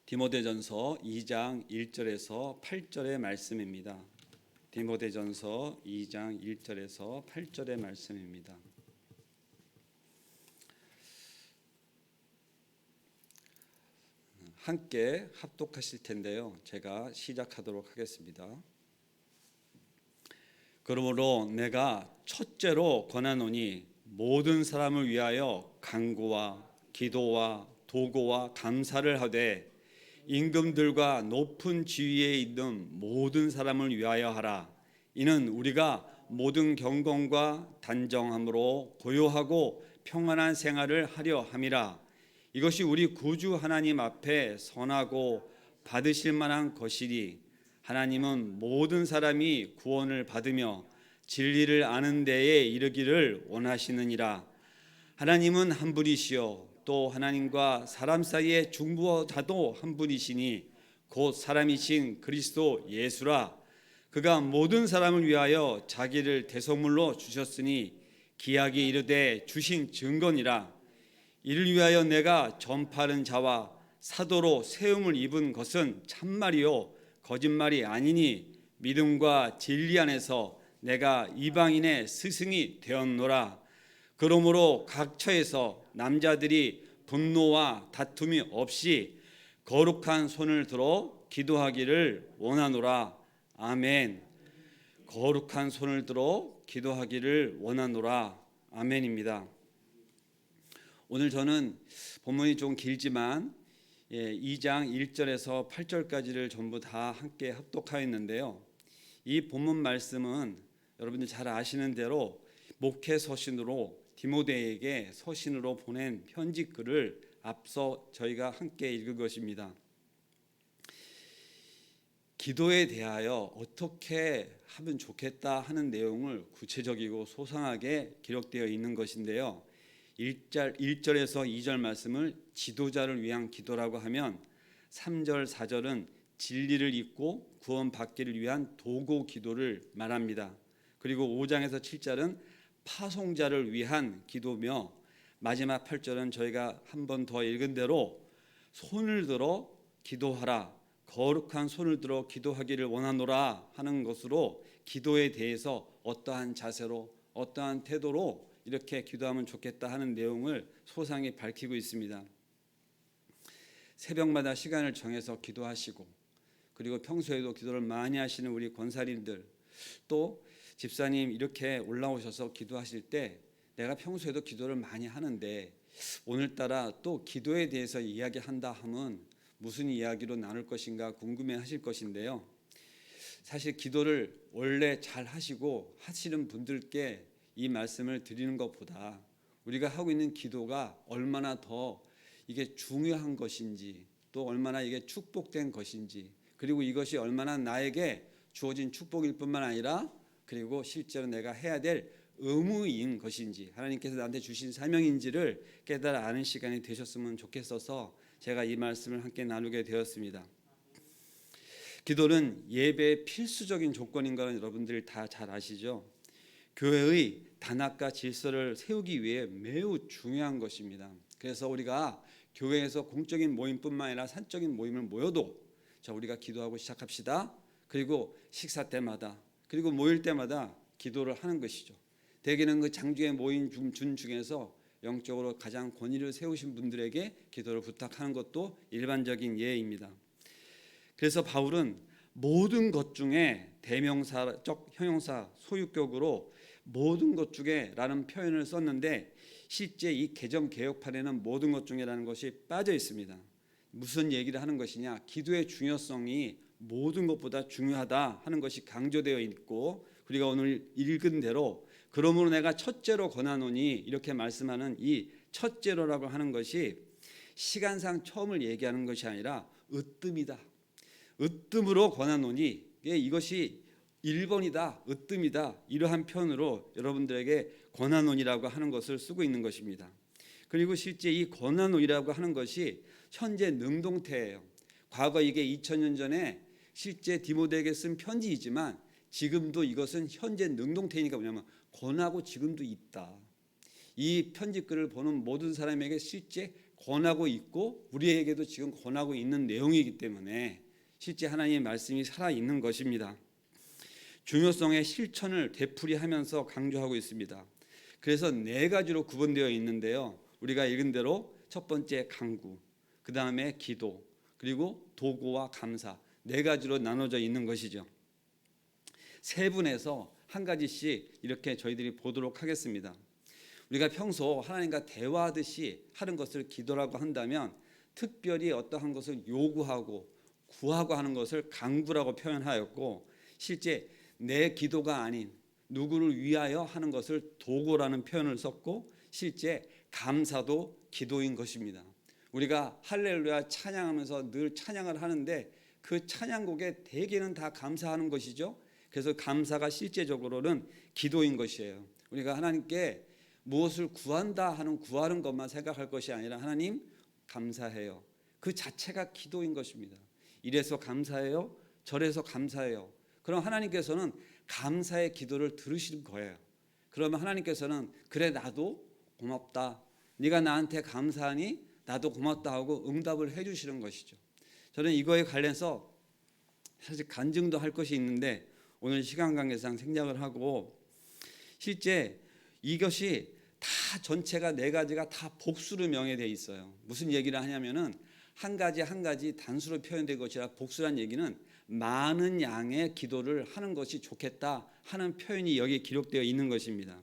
디모데전서 2장 1절에서 8절의 말씀입니다. 디모데전서 2장 1절에서 8절의 말씀입니다. 함께 합독하실 텐데요. 제가 시작하도록 하겠습니다. 그러므로 내가 첫째로 권하노니 모든 사람을 위하여 간구와 기도와 도고와 감사를 하되 임금들과 높은 지위에 있는 모든 사람을 위하여 하라. 이는 우리가 모든 경건과 단정함으로 고요하고 평안한 생활을 하려 함이라. 이것이 우리 구주 하나님 앞에 선하고 받으실 만한 것이니 하나님은 모든 사람이 구원을 받으며 진리를 아는 데에 이르기를 원하시느니라. 하나님은 한 분이시요 또 하나님과 사람 사이의 중보자도 한 분이시니 곧 사람이신 그리스도 예수라. 그가 모든 사람을 위하여 자기를 대속물로 주셨으니 기약이 이르되 주신 증거니라. 이를 위하여 내가 전파하는 자와 사도로 세움을 입은 것은 참말이요 거짓말이 아니니 믿음과 진리 안에서 내가 이방인의 스승이 되었노라. 그러므로 각 처에서 남자들이 분노와 다툼이 없이 거룩한 손을 들어 기도하기를 원하노라. 아멘. 거룩한 손을 들어 기도하기를 원하노라. 아멘입니다. 오늘 저는 본문이 좀 길지만 2장 1절에서 8절까지를 전부 다 함께 합독하였는데요. 이 본문 말씀은 여러분들 잘 아시는 대로 목회 서신으로 디모데에게 서신으로 보낸 편지 글을 앞서 저희가 함께 읽은 것입니다. 기도에 대하여 어떻게 하면 좋겠다 하는 내용을 구체적이고 소상하게 기록되어 있는 것인데요. 1절에서 2절 말씀을 지도자를 위한 기도라고 하면 3절, 4절은 진리를 잊고 구원받기를 위한 도고 기도를 말합니다. 그리고 5장에서 7절은 파송자를 위한 기도며 마지막 8절은 저희가 한 번 더 읽은 대로 손을 들어 기도하라, 거룩한 손을 들어 기도하기를 원하노라 하는 것으로 기도에 대해서 어떠한 자세로 어떠한 태도로 이렇게 기도하면 좋겠다 하는 내용을 소상히 밝히고 있습니다. 새벽마다 시간을 정해서 기도하시고 그리고 평소에도 기도를 많이 하시는 우리 권사님들, 또 집사님 이렇게 올라오셔서 기도하실 때 내가 평소에도 기도를 많이 하는데 오늘따라 또 기도에 대해서 이야기한다 하면 무슨 이야기로 나눌 것인가 궁금해 하실 것인데요. 사실 기도를 원래 잘 하시고 하시는 분들께 이 말씀을 드리는 것보다 우리가 하고 있는 기도가 얼마나 더 이게 중요한 것인지, 또 얼마나 이게 축복된 것인지, 그리고 이것이 얼마나 나에게 주어진 축복일 뿐만 아니라 그리고 실제로 내가 해야 될 의무인 것인지, 하나님께서 나한테 주신 사명인지를 깨달아 아는 시간이 되셨으면 좋겠어서 제가 이 말씀을 함께 나누게 되었습니다. 기도는 예배의 필수적인 조건인 것은 여러분들 다 잘 아시죠? 교회의 단합과 질서를 세우기 위해 매우 중요한 것입니다. 그래서 우리가 교회에서 공적인 모임뿐만 아니라 사적인 모임을 모여도 우리가 기도하고 시작합시다. 그리고 식사 때마다 그리고 모일 때마다 기도를 하는 것이죠. 대개는 그 장주에 모인 준 중에서 영적으로 가장 권위를 세우신 분들에게 기도를 부탁하는 것도 일반적인 예입니다. 그래서 바울은 모든 것 중에 대명사적 형용사 소유격으로 모든 것 중에 라는 표현을 썼는데 실제 이 개정 개혁판에는 모든 것 중에라는 것이 빠져 있습니다. 무슨 얘기를 하는 것이냐, 기도의 중요성이 모든 것보다 중요하다 하는 것이 강조되어 있고, 우리가 오늘 읽은 대로 그러므로 내가 첫째로 권하노니 이렇게 말씀하는 이 첫째로라고 하는 것이 시간상 처음을 얘기하는 것이 아니라 으뜸이다, 으뜸으로 권하노니 이것이 1번이다, 으뜸이다, 이러한 표현으로 여러분들에게 권하노니라고 하는 것을 쓰고 있는 것입니다. 그리고 실제 이 권하노니라고 하는 것이 현재 능동태예요. 과거 이게 2000년 전에 실제 디모데에게 쓴 편지이지만 지금도 이것은 현재 능동태니까 뭐냐면 권하고 지금도 있다. 이 편지글을 보는 모든 사람에게 실제 권하고 있고 우리에게도 지금 권하고 있는 내용이기 때문에 실제 하나님의 말씀이 살아있는 것입니다. 중요성의 실천을 되풀이하면서 강조하고 있습니다. 그래서 네 가지로 구분되어 있는데요. 우리가 읽은 대로 첫 번째 간구, 그 다음에 기도, 그리고 도구와 감사, 네 가지로 나눠져 있는 것이죠. 세 분에서 한 가지씩 이렇게 저희들이 보도록 하겠습니다. 우리가 평소 하나님과 대화하듯이 하는 것을 기도라고 한다면 특별히 어떠한 것을 요구하고 구하고 하는 것을 간구라고 표현하였고, 실제 내 기도가 아닌 누구를 위하여 하는 것을 도구라는 표현을 썼고, 실제 감사도 기도인 것입니다. 우리가 할렐루야 찬양하면서 늘 찬양을 하는데 그 찬양곡의 대개는 다 감사하는 것이죠. 그래서 감사가 실제적으로는 기도인 것이에요. 우리가 하나님께 무엇을 구한다 하는 구하는 것만 생각할 것이 아니라 하나님 감사해요. 그 자체가 기도인 것입니다. 이래서 감사해요. 저래서 감사해요. 그럼 하나님께서는 감사의 기도를 들으시는 거예요. 그러면 하나님께서는 그래 나도 고맙다. 네가 나한테 감사하니 나도 고맙다 하고 응답을 해주시는 것이죠. 저는 이거에 관련해서 사실 간증도 할 것이 있는데 오늘 시간 관계상 생략을 하고, 실제 이것이 다 전체가 네 가지가 다 복수로 명예되어 있어요. 무슨 얘기를 하냐면은 한 가지 한 가지 단수로 표현된 것이라 복수란 얘기는 많은 양의 기도를 하는 것이 좋겠다 하는 표현이 여기에 기록되어 있는 것입니다.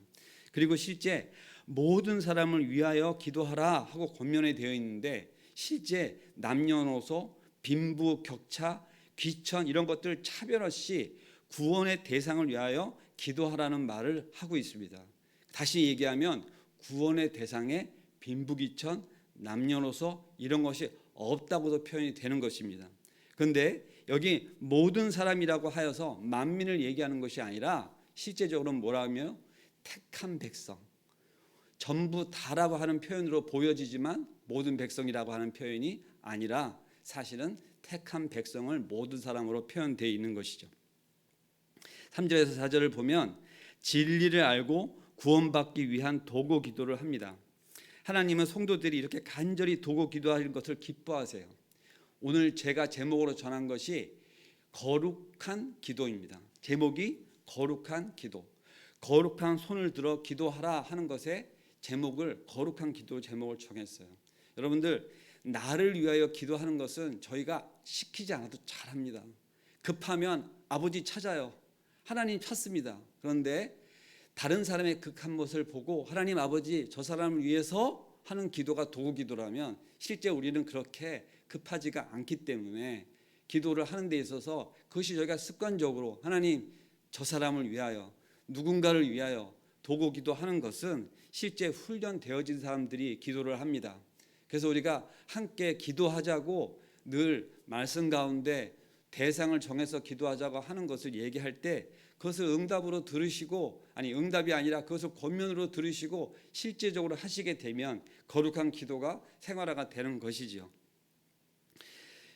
그리고 실제 모든 사람을 위하여 기도하라 하고 권면이 되어 있는데 실제 남녀노소, 빈부, 격차, 귀천 이런 것들 차별 없이 구원의 대상을 위하여 기도하라는 말을 하고 있습니다. 다시 얘기하면 구원의 대상에 빈부귀천, 남녀노소 이런 것이 없다고도 표현이 되는 것입니다. 그런데 여기 모든 사람이라고 하여서 만민을 얘기하는 것이 아니라 실제적으로 뭐라며 택한 백성, 전부 다라고 하는 표현으로 보여지지만 모든 백성이라고 하는 표현이 아니라 사실은 택한 백성을 모든 사람으로 표현되어 있는 것이죠. 3절에서 4절을 보면 진리를 알고 구원받기 위한 도구 기도를 합니다. 하나님은 성도들이 이렇게 간절히 도구 기도하는 것을 기뻐하세요. 오늘 제가 제목으로 전한 것이 거룩한 기도입니다. 제목이 거룩한 기도. 거룩한 손을 들어 기도하라 하는 것에 제목을 거룩한 기도 제목을 정했어요. 여러분들 나를 위하여 기도하는 것은 저희가 시키지 않아도 잘합니다. 급하면 아버지 찾아요. 하나님 찾습니다. 그런데 다른 사람의 극한 모습을 보고 하나님 아버지 저 사람을 위해서 하는 기도가 도구 기도라면 실제 우리는 그렇게 급하지가 않기 때문에 기도를 하는 데 있어서 그것이 저희가 습관적으로 하나님 저 사람을 위하여 누군가를 위하여 도구 기도하는 것은 실제 훈련되어진 사람들이 기도를 합니다. 그래서 우리가 함께 기도하자고 늘 말씀 가운데 대상을 정해서 기도하자고 하는 것을 얘기할 때 그것을 응답으로 들으시고, 아니 응답이 아니라 그것을 권면으로 들으시고 실제적으로 하시게 되면 거룩한 기도가 생활화가 되는 것이지요.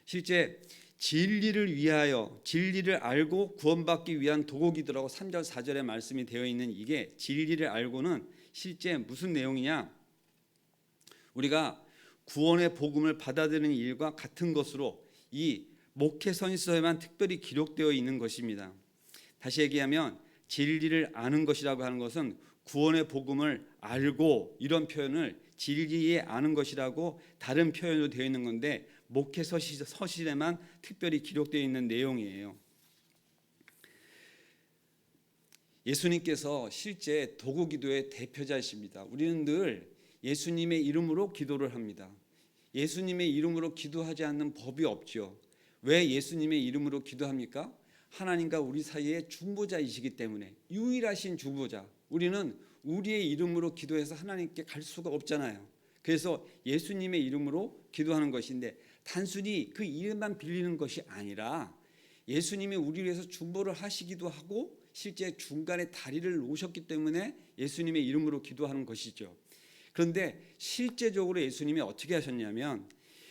실제 진리를 위하여, 진리를 알고 구원받기 위한 도구 기도라고 3절 4절에 말씀이 되어 있는 이게 진리를 알고는 실제 무슨 내용이냐, 우리가 구원의 복음을 받아들이는 일과 같은 것으로 이 목회 선지서에만 특별히 기록되어 있는 것입니다. 다시 얘기하면 진리를 아는 것이라고 하는 것은 구원의 복음을 알고, 이런 표현을 진리에 아는 것이라고 다른 표현으로 되어 있는 건데 목회 서신에만 특별히 기록되어 있는 내용이에요. 예수님께서 실제 도구 기도의 대표자이십니다. 우리는 늘 예수님의 이름으로 기도를 합니다. 예수님의 이름으로 기도하지 않는 법이 없죠. 왜 예수님의 이름으로 기도합니까? 하나님과 우리 사이의 중보자이시기 때문에, 유일하신 중보자. 우리는 우리의 이름으로 기도해서 하나님께 갈 수가 없잖아요. 그래서 예수님의 이름으로 기도하는 것인데 단순히 그 이름만 빌리는 것이 아니라 예수님이 우리를 위해서 중보를 하시기도 하고 실제 중간에 다리를 놓으셨기 때문에 예수님의 이름으로 기도하는 것이죠. 그런데 실제적으로 예수님이 어떻게 하셨냐면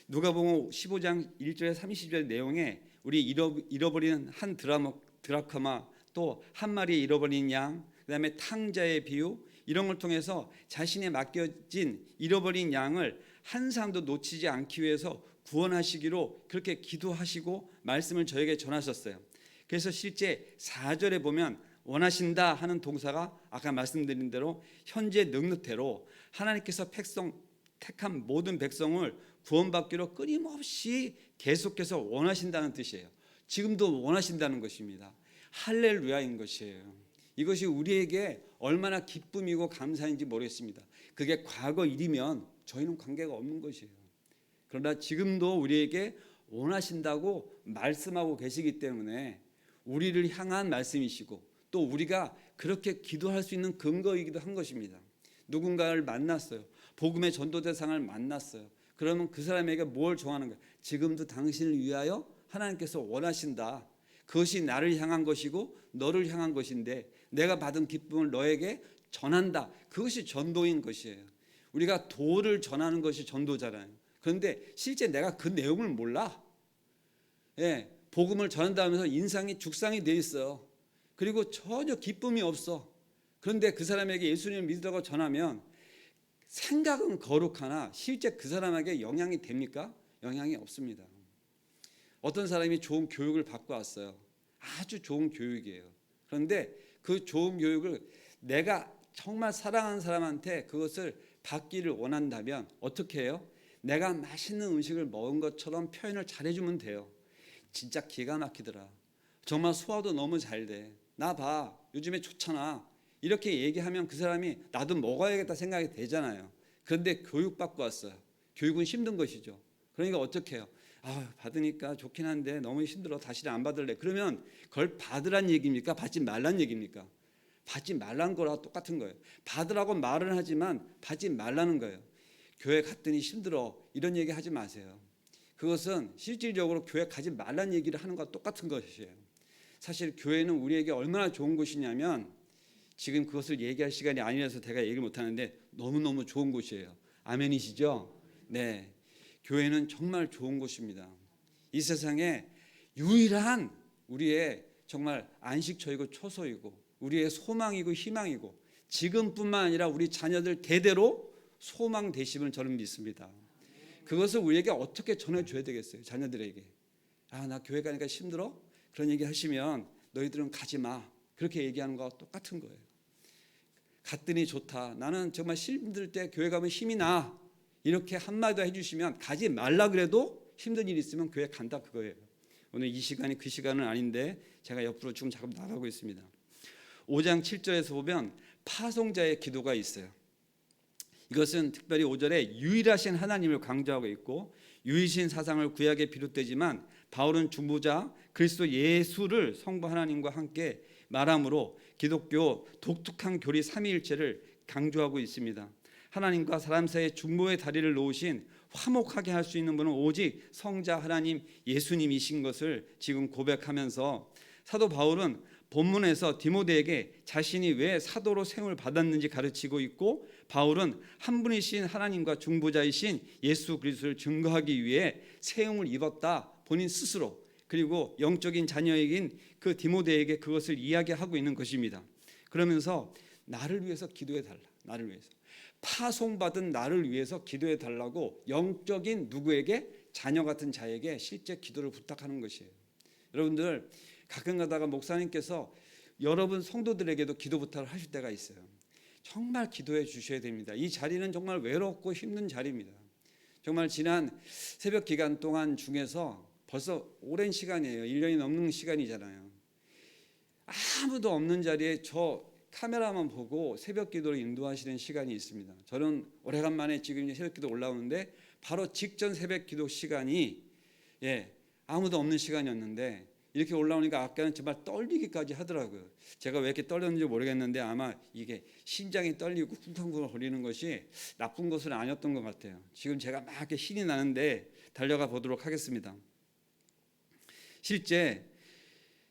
누가복음 15장 1절에 30절 내용에 우리 잃어버린 한 드라크마, 또 한 마리 잃어버린 양, 그다음에 탕자의 비유, 이런 걸 통해서 자신의 맡겨진 잃어버린 양을 한 사람도 놓치지 않기 위해서 구원하시기로 그렇게 기도하시고 말씀을 저에게 전하셨어요. 그래서 실제 4절에 보면 원하신다 하는 동사가 아까 말씀드린 대로 현재 능력대로 하나님께서 택한 모든 백성을 구원받기로 끊임없이 계속해서 원하신다는 뜻이에요. 지금도 원하신다는 것입니다. 할렐루야인 것이에요. 이것이 우리에게 얼마나 기쁨이고 감사인지 모르겠습니다. 그게 과거 일이면 저희는 관계가 없는 것이에요. 그러나 지금도 우리에게 원하신다고 말씀하고 계시기 때문에 우리를 향한 말씀이시고 또 우리가 그렇게 기도할 수 있는 근거이기도 한 것입니다. 누군가를 만났어요. 복음의 전도 대상을 만났어요. 그러면 그 사람에게 뭘 정하는 거예요? 지금도 당신을 위하여 하나님께서 원하신다. 그것이 나를 향한 것이고 너를 향한 것인데 내가 받은 기쁨을 너에게 전한다. 그것이 전도인 것이에요. 우리가 도를 전하는 것이 전도잖아요. 그런데 실제 내가 그 내용을 몰라. 복음을 전한다 하면서 인상이 죽상이 돼 있어요. 그리고 전혀 기쁨이 없어. 그런데 그 사람에게 예수님을 믿으라고 전하면 생각은 거룩하나 실제 그 사람에게 영향이 됩니까? 영향이 없습니다. 어떤 사람이 좋은 교육을 받고 왔어요. 아주 좋은 교육이에요. 그런데 그 좋은 교육을 내가 정말 사랑하는 사람한테 그것을 받기를 원한다면 어떻게 해요? 내가 맛있는 음식을 먹은 것처럼 표현을 잘해주면 돼요. 진짜 기가 막히더라. 정말 소화도 너무 잘 돼. 나 봐. 요즘에 좋잖아. 이렇게 얘기하면 그 사람이 나도 먹어야겠다 생각이 되잖아요. 그런데 교육받고 왔어요. 교육은 힘든 것이죠. 그러니까 어떻게 해요? 받으니까 좋긴 한데 너무 힘들어. 다시는 안 받을래. 그러면 그걸 받으란 얘기입니까? 받지 말란 얘기입니까? 받지 말란 거랑 똑같은 거예요. 받으라고 말은 하지만 받지 말라는 거예요. 교회 갔더니 힘들어. 이런 얘기 하지 마세요. 그것은 실질적으로 교회 가지 말란 얘기를 하는 것과 똑같은 것이에요. 사실 교회는 우리에게 얼마나 좋은 곳이냐면 지금 그것을 얘기할 시간이 아니라서 제가 얘기를 못하는데 너무너무 좋은 곳이에요. 아멘이시죠? 네, 교회는 정말 좋은 곳입니다. 이 세상에 유일한 우리의 정말 안식처이고 초소이고 우리의 소망이고 희망이고 지금뿐만 아니라 우리 자녀들 대대로 소망 되심을 저는 믿습니다. 그것을 우리에게 어떻게 전해줘야 되겠어요? 자녀들에게. 나 교회 가니까 힘들어? 그런 얘기 하시면 너희들은 가지 마. 그렇게 얘기하는 거와 똑같은 거예요. 갔더니 좋다. 나는 정말 힘들 때 교회 가면 힘이 나. 이렇게 한마디 해주시면 가지 말라 그래도 힘든 일이 있으면 교회 간다 그거예요. 오늘 이 시간이 그 시간은 아닌데 제가 옆으로 지금 잠깐 나가고 있습니다. 5장 7절에서 보면 파송자의 기도가 있어요. 이것은 특별히 5절에 유일하신 하나님을 강조하고 있고 유일신 사상을 구약에 비롯되지만 바울은 중보자 그리스도 예수를 성부 하나님과 함께 말함으로 기독교 독특한 교리 삼위일체를 강조하고 있습니다. 하나님과 사람 사이에 중보의 다리를 놓으신 화목하게 할 수 있는 분은 오직 성자 하나님 예수님이신 것을 지금 고백하면서 사도 바울은 본문에서 디모데에게 자신이 왜 사도로 세움을 받았는지 가르치고 있고 바울은 한 분이신 하나님과 중보자이신 예수 그리스도를 증거하기 위해 세움을 입었다 본인 스스로 그리고 영적인 자녀에긴 그 디모데에게 그것을 이야기하고 있는 것입니다. 그러면서 나를 위해서 기도해 달라. 나를 위해서 파송받은 나를 위해서 기도해 달라고 영적인 누구에게 자녀 같은 자에게 실제 기도를 부탁하는 것이에요. 여러분들 가끔 가다가 목사님께서 여러분 성도들에게도 기도 부탁을 하실 때가 있어요. 정말 기도해 주셔야 됩니다. 이 자리는 정말 외롭고 힘든 자리입니다. 정말 지난 새벽 기간 동안 중에서 벌써 오랜 시간이에요. 1년이 넘는 시간이잖아요. 아무도 없는 자리에 저 카메라만 보고 새벽 기도를 인도하시는 시간이 있습니다. 저는 오래간만에 지금 새벽 기도 올라오는데 바로 직전 새벽 기도 시간이 아무도 없는 시간이었는데 이렇게 올라오니까 아까는 정말 떨리기까지 하더라고요. 제가 왜 이렇게 떨렸는지 모르겠는데 아마 이게 심장이 떨리고 쿵쾅쿵쾅 거리는 것이 나쁜 것은 아니었던 것 같아요. 지금 제가 막 이렇게 신이 나는데 달려가 보도록 하겠습니다. 실제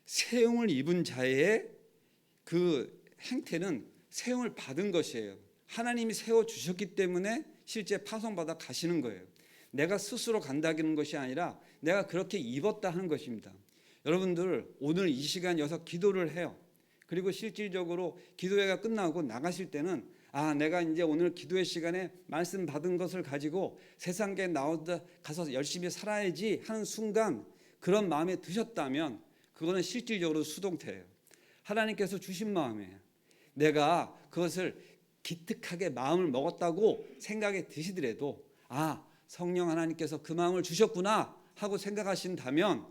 세움을 입은 자의 그 행태는 세움을 받은 것이에요. 하나님이 세워주셨기 때문에 실제 파송받아 가시는 거예요. 내가 스스로 간다는 것이 아니라 내가 그렇게 입었다 하는 것입니다. 여러분들 오늘 이 시간 여기서 기도를 해요. 그리고 실질적으로 기도회가 끝나고 나가실 때는 내가 이제 오늘 기도의 시간에 말씀 받은 것을 가지고 세상에 나오다 가서 열심히 살아야지 하는 순간 그런 마음에 드셨다면 그거는 실질적으로 수동태예요. 하나님께서 주신 마음이에요. 내가 그것을 기특하게 마음을 먹었다고 생각이 드시더라도 성령 하나님께서 그 마음을 주셨구나 하고 생각하신다면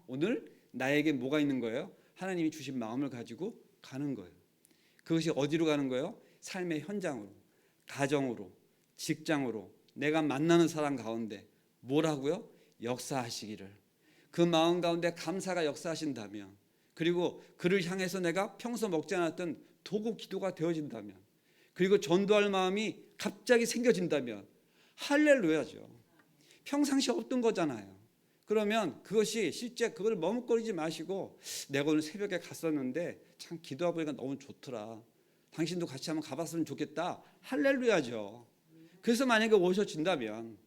오늘 나에게 뭐가 있는 거예요? 하나님이 주신 마음을 가지고 가는 거예요. 그것이 어디로 가는 거예요? 삶의 현장으로, 가정으로, 직장으로, 내가 만나는 사람 가운데 뭐라고요? 역사하시기를. 그 마음 가운데 감사가 역사하신다면, 그리고 그를 향해서 내가 평소 먹지 않았던 도구 기도가 되어진다면, 그리고 전도할 마음이 갑자기 생겨진다면 할렐루야죠. 평상시 없던 거잖아요. 그러면 그것이 실제 그걸 머뭇거리지 마시고, 내가 오늘 새벽에 갔었는데 참 기도하고 보니까 너무 좋더라, 당신도 같이 한번 가봤으면 좋겠다. 할렐루야죠. 그래서 만약에 오셔진다면,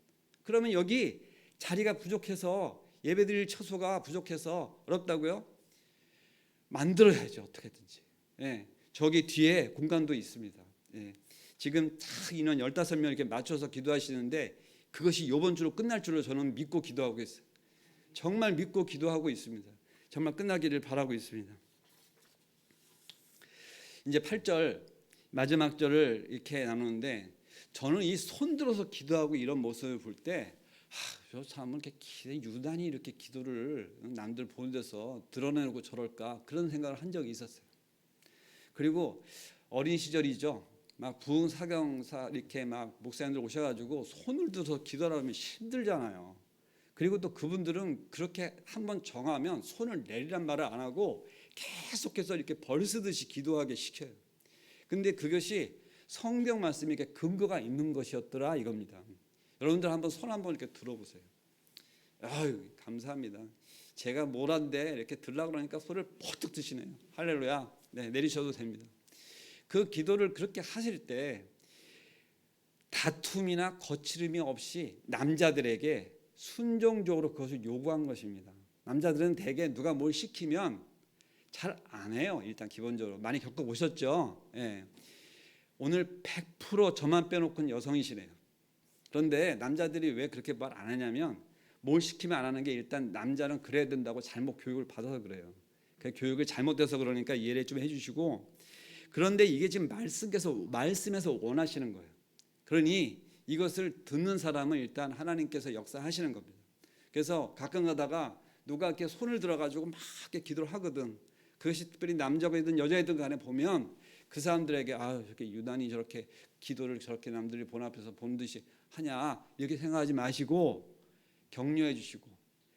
그러면 여기 자리가 부족해서, 예배드릴 처소가 부족해서 어렵다고요? 만들어야죠, 어떻게든지. 저기 뒤에 공간도 있습니다. 지금 딱 인원 15명 이렇게 맞춰서 기도하시는데 그것이 이번 주로 끝날 줄로 저는 믿고 기도하고 있어요. 정말 믿고 기도하고 있습니다. 정말 끝나기를 바라고 있습니다. 이제 8절 마지막 절을 이렇게 나누는데, 저는 이 손 들어서 기도하고 이런 모습을 볼 때 저 사람은 이렇게 유난히 이렇게 기도를 남들 보는 데서 드러내고 저럴까, 그런 생각을 한 적이 있었어요. 그리고 어린 시절이죠. 막 부흥 사경사 이렇게 막 목사님들 오셔가지고 손을 들어서 기도하면 힘들잖아요. 그리고 또 그분들은 그렇게 한번 정하면 손을 내리란 말을 안 하고 계속해서 이렇게 벌 쓰듯이 기도하게 시켜요. 근데 그것이 성경 말씀이 이렇게 근거가 있는 것이었더라 이겁니다. 여러분들 한번 손 한번 이렇게 들어보세요. 감사합니다. 제가 뭘한데 이렇게 들라고 그러니까 손을 퍼뜩 드시네요. 할렐루야. 내리셔도 됩니다. 그 기도를 그렇게 하실 때 다툼이나 거칠음이 없이 남자들에게 순종적으로 그것을 요구한 것입니다. 남자들은 대개 누가 뭘 시키면 잘 안 해요. 일단 기본적으로 많이 겪어보셨죠. 오늘 100% 저만 빼놓고는 여성이시네요. 그런데 남자들이 왜 그렇게 말 안 하냐면, 뭘 시키면 안 하는 게 일단 남자는 그래야 된다고 잘못 교육을 받아서 그래요. 그 교육을 잘못돼서 그러니까 이해를 좀 해주시고, 그런데 이게 지금 말씀에서 원하시는 거예요. 그러니 이것을 듣는 사람은 일단 하나님께서 역사하시는 겁니다. 그래서 가끔 가다가 누가 이렇게 손을 들어가지고 막 이렇게 기도를 하거든. 그것이 특별히 남자이든 여자이든 간에 보면 그 사람들에게 저렇게 유난히 저렇게 기도를 저렇게 남들이 본 앞에서 본 듯이 하냐 이렇게 생각하지 마시고 격려해 주시고,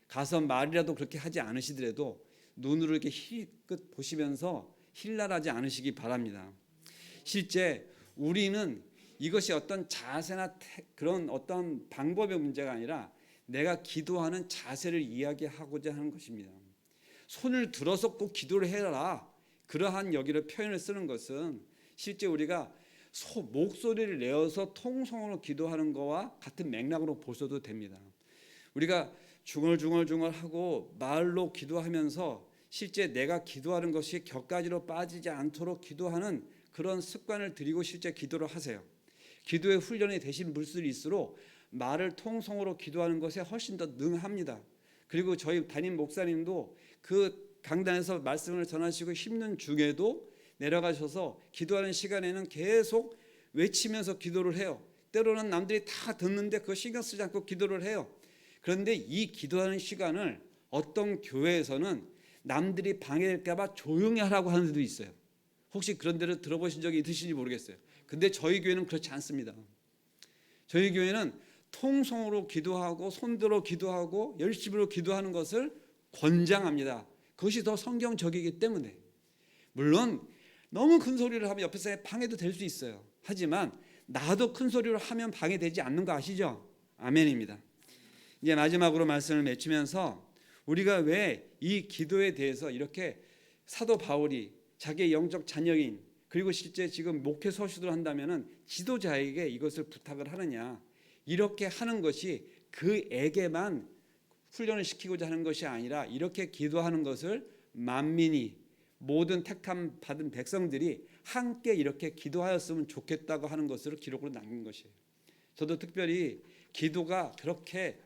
가서 말이라도 그렇게 하지 않으시더라도 눈으로 이렇게 힐끗 보시면서 힐날하지 않으시기 바랍니다. 실제 우리는 이것이 어떤 자세나 그런 어떤 방법의 문제가 아니라 내가 기도하는 자세를 이야기하고자 하는 것입니다. 손을 들어서 꼭 기도를 해라, 그러한 여기를 표현을 쓰는 것은 실제 우리가 목소리를 내어서 통성으로 기도하는 거와 같은 맥락으로 보셔도 됩니다. 우리가 중얼중얼하고 말로 기도하면서 실제 내가 기도하는 것이 격가지로 빠지지 않도록 기도하는 그런 습관을 들이고 실제 기도를 하세요. 기도의 훈련이 되신 분들일수록 말을 통성으로 기도하는 것에 훨씬 더 능합니다. 그리고 저희 담임 목사님도 그 강단에서 말씀을 전하시고 힘든 중에도 내려가셔서 기도하는 시간에는 계속 외치면서 기도를 해요. 때로는 남들이 다 듣는데 그거 신경 쓰지 않고 기도를 해요. 그런데 이 기도하는 시간을 어떤 교회에서는 남들이 방해될까 봐 조용히 하라고 하는 데도 있어요. 혹시 그런 데를 들어보신 적이 있으신지 모르겠어요. 근데 저희 교회는 그렇지 않습니다. 저희 교회는 통성으로 기도하고 손들어 기도하고 열심으로 기도하는 것을 권장합니다. 그것이 더 성경적이기 때문에. 물론 너무 큰 소리를 하면 옆에서 방해도 될 수 있어요. 하지만 나도 큰 소리로 하면 방해되지 않는 거 아시죠? 아멘입니다. 이제 마지막으로 말씀을 맺히면서 우리가 왜 이 기도에 대해서 이렇게 사도 바울이 자기의 영적 자녀인, 그리고 실제 지금 목회 서시도 한다면은 지도자에게 이것을 부탁을 하느냐, 이렇게 하는 것이 그에게만 훈련을 시키고자 하는 것이 아니라 이렇게 기도하는 것을 만민이, 모든 택함 받은 백성들이 함께 이렇게 기도하였으면 좋겠다고 하는 것으로 기록으로 남긴 것이에요. 저도 특별히 기도가 그렇게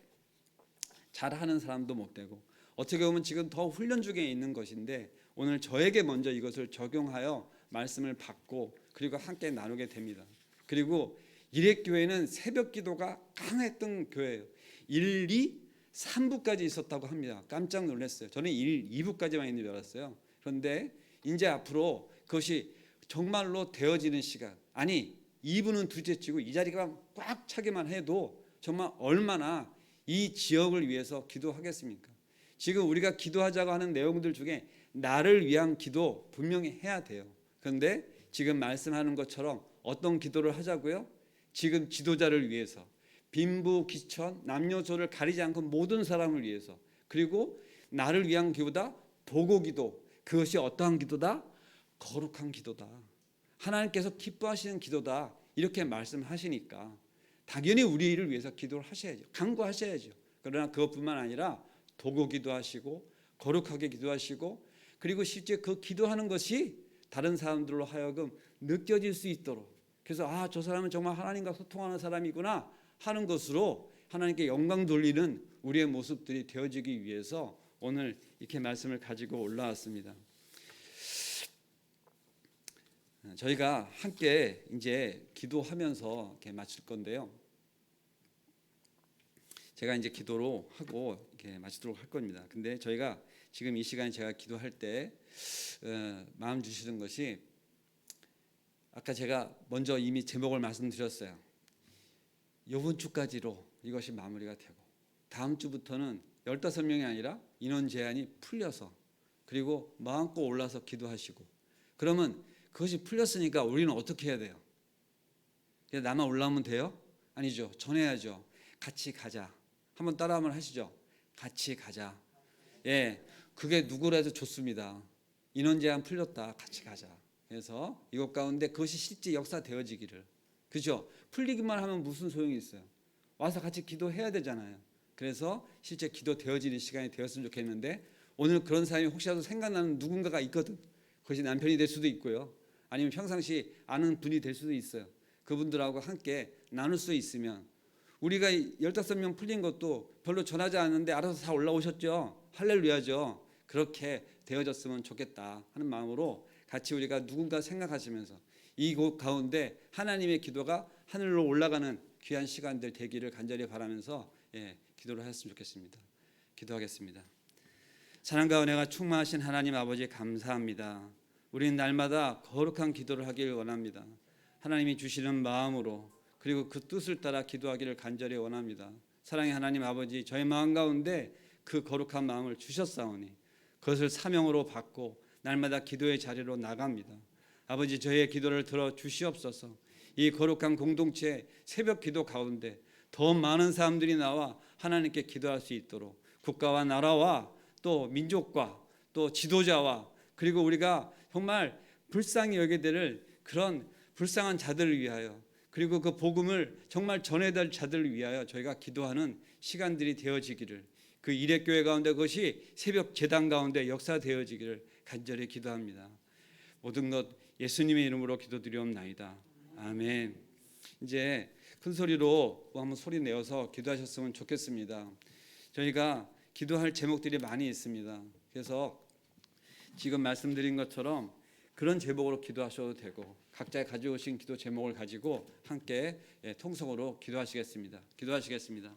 잘하는 사람도 못 되고 어떻게 보면 지금 더 훈련 중에 있는 것인데 오늘 저에게 먼저 이것을 적용하여 말씀을 받고 그리고 함께 나누게 됩니다. 그리고 일획교회는 새벽 기도가 강했던 교회예요. 1, 2, 3부까지 있었다고 합니다. 깜짝 놀랐어요. 저는 1, 2부까지만 있는 줄 알았어요. 그런데 이제 앞으로 그것이 정말로 되어지는 시간, 아니 2부는 둘째치고 이 자리가 꽉 차기만 해도 정말 얼마나 이 지역을 위해서 기도하겠습니까? 지금 우리가 기도하자고 하는 내용들 중에 나를 위한 기도 분명히 해야 돼요. 그런데 지금 말씀하는 것처럼 어떤 기도를 하자고요? 지금 지도자를 위해서, 빈부 귀천 남녀소를 가리지 않고 모든 사람을 위해서, 그리고 나를 위한 기도다, 도고 기도. 그것이 어떠한 기도다? 거룩한 기도다. 하나님께서 기뻐하시는 기도다. 이렇게 말씀하시니까 당연히 우리를 위해서 기도를 하셔야죠. 간구하셔야죠. 그러나 그것뿐만 아니라 도고 기도하시고 거룩하게 기도하시고 그리고 실제 그 기도하는 것이 다른 사람들로 하여금 느껴질 수 있도록, 그래서 저 사람은 정말 하나님과 소통하는 사람이구나 하는 것으로 하나님께 영광 돌리는 우리의 모습들이 되어지기 위해서 오늘 이렇게 말씀을 가지고 올라왔습니다. 저희가 함께 이제 기도하면서 이렇게 마칠 건데요. 제가 이제 기도로 하고 이렇게 마치도록 할 겁니다. 근데 저희가 지금 이 시간에 제가 기도할 때 마음 주시는 것이, 아까 제가 먼저 이미 제목을 말씀드렸어요. 이번 주까지로 이것이 마무리가 되고 다음 주부터는 15명이 아니라 인원 제한이 풀려서 그리고 마음껏 올라서 기도하시고, 그러면 그것이 풀렸으니까 우리는 어떻게 해야 돼요? 그냥 나만 올라오면 돼요? 아니죠. 전해야죠. 같이 가자. 한번 따라 한번 하시죠. 같이 가자. 예, 그게 누구라도 좋습니다. 인원 제한 풀렸다. 같이 가자. 그래서 이것 가운데 그것이 실제 역사되어지기를. 그죠? 풀리기만 하면 무슨 소용이 있어요? 와서 같이 기도해야 되잖아요. 그래서 실제 기도되어지는 시간이 되었으면 좋겠는데, 오늘 그런 사람이 혹시라도 생각나는 누군가가 있거든. 그것이 남편이 될 수도 있고요. 아니면 평상시 아는 분이 될 수도 있어요. 그분들하고 함께 나눌 수 있으면, 우리가 15명 풀린 것도 별로 전하지 않는데 알아서 다 올라오셨죠. 할렐루야죠. 그렇게 되어졌으면 좋겠다 하는 마음으로 같이 우리가 누군가 생각하시면서 이곳 가운데 하나님의 기도가 하늘로 올라가는 귀한 시간들 되기를 간절히 바라면서 기도를 하셨으면 좋겠습니다. 기도하겠습니다. 사랑과 은혜가 충만하신 하나님 아버지, 감사합니다. 우리는 날마다 거룩한 기도를 하기를 원합니다. 하나님이 주시는 마음으로, 그리고 그 뜻을 따라 기도하기를 간절히 원합니다. 사랑의 하나님 아버지, 저의 마음 가운데 그 거룩한 마음을 주셨사오니 그것을 사명으로 받고 날마다 기도의 자리로 나갑니다. 아버지, 저의 기도를 들어 주시옵소서. 이 거룩한 공동체 새벽 기도 가운데 더 많은 사람들이 나와 하나님께 기도할 수 있도록, 국가와 나라와 또 민족과 또 지도자와, 그리고 우리가 정말 불쌍히 여기게 될 그런 불쌍한 자들을 위하여, 그리고 그 복음을 정말 전해야 할 자들을 위하여 저희가 기도하는 시간들이 되어지기를, 그 일회교회 가운데 그것이 새벽 제단 가운데 역사되어지기를 간절히 기도합니다. 모든 것 예수님의 이름으로 기도드리옵나이다. 아멘. 이제 큰 소리로 한번 소리 내어서 기도하셨으면 좋겠습니다. 저희가 기도할 제목들이 많이 있습니다. 그래서 지금 말씀드린 것처럼 그런 제목으로 기도하셔도 되고, 각자 가져오신 기도 제목을 가지고 함께 통성으로 기도하시겠습니다. 기도하시겠습니다.